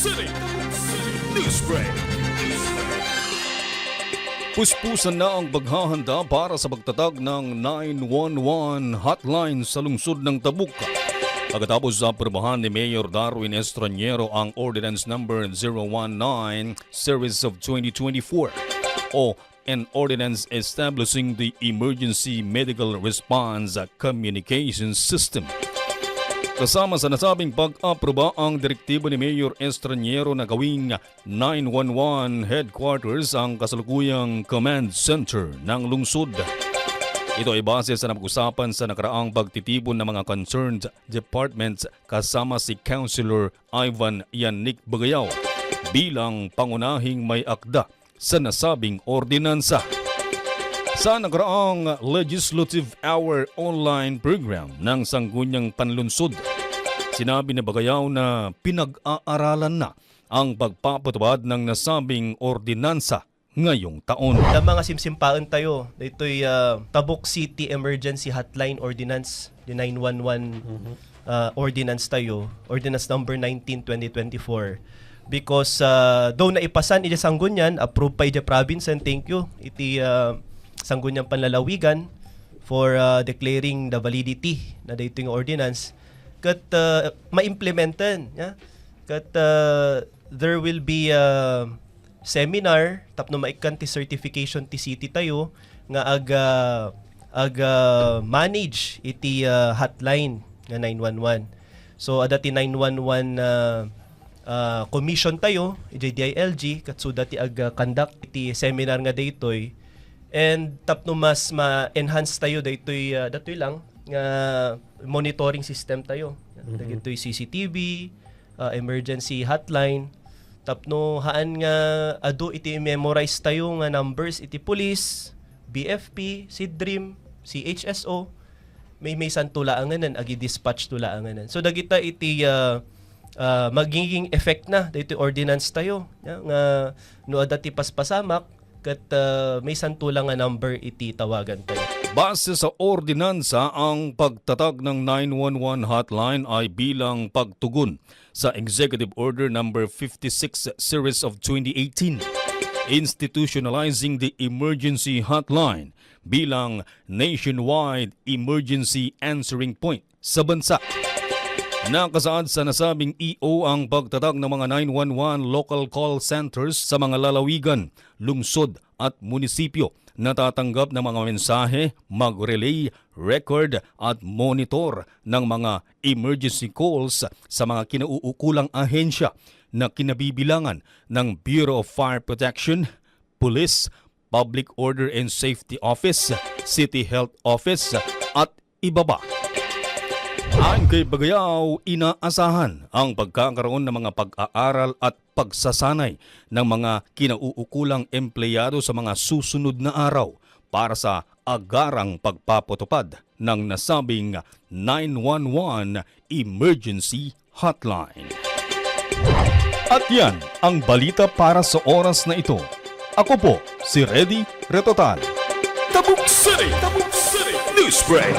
City Newsbreak. Puspusan na ang paghahanda para sa pagtatag ng 911 hotline sa lungsod ng Tabuk. Pagkatapos sa aprobahan ni Mayor Darwin Estraniero ang Ordinance Number 019 Series of 2024 o an ordinance establishing the Emergency Medical Response Communication System. Kasama sa nasabing pag-aproba ang direktibo ni Mayor Estraniero na gawing 911 headquarters ang kasalukuyang command center ng lungsod. Ito ay base sa napag-usapan sa nakaraang pagtitipon ng mga concerned departments kasama si Councilor Ivan Yannick Bagayaw bilang pangunahing may akda sa nasabing ordinansa. Sa nakaraang Legislative Hour online program ng Sangguniang Panlunsod, sinabi ni Bagayaw na pinag-aaralan na ang pagpapatupad ng nasabing ordinansa ngayong taon. Da mga simsimpaan tayo, dito'y Tabuk City Emergency Hotline Ordinance, the 911 ordinance tayo, Ordinance Number 19, 2024. Because though naipasan iti Sangguniang, approved pa iti province, and thank you iti Sangguniang Panlalawigan for declaring the validity na dito yung ordinance. Kat ma-implementen, yeah? Kat there will be seminar tapno maikan ti certification ti city tayo nga aga manage iti hotline nga 911. So ada ti 911 commission tayo, JDILG, katso dati conduct iti seminar nga daytoy, and tapno mas ma-enhance tayo daytoy datoy lang nga monitoring system tayo. Dagitoy CCTV, emergency hotline, tapno haan nga adu iti memorize tayo nga numbers iti police, BFP, SIDRIM, CHSO, may santulaanganan agi dispatch tulaanganan. So dagita iti magiging effect na dito ordinance tayo nga no adati paspasamak ket may santulang nga number iti tawagan tayo. Base sa ordinansa, ang pagtatag ng 911 hotline ay bilang pagtugon sa Executive Order Number 56 Series of 2018, institutionalizing the emergency hotline bilang nationwide emergency answering point sa bansa. Nakasaad sa nasabing EO ang pagtatag ng mga 911 local call centers sa mga lalawigan, lungsod at munisipyo na tatanggap ng mga mensahe, mag-relay, record at monitor ng mga emergency calls sa mga kinauukulang ahensya na kinabibilangan ng Bureau of Fire Protection, Police, Public Order and Safety Office, City Health Office at iba pa. Ayon kay Bagayaw, inaasahan ang pagkakaroon ng mga pag-aaral at pagsasanay ng mga kinauukulang empleyado sa mga susunod na araw para sa agarang pagpapatupad ng nasabing 911 emergency hotline. At yan ang balita para sa oras na ito. Ako po si Reddy Retotal. Tabuk City Newsbreak.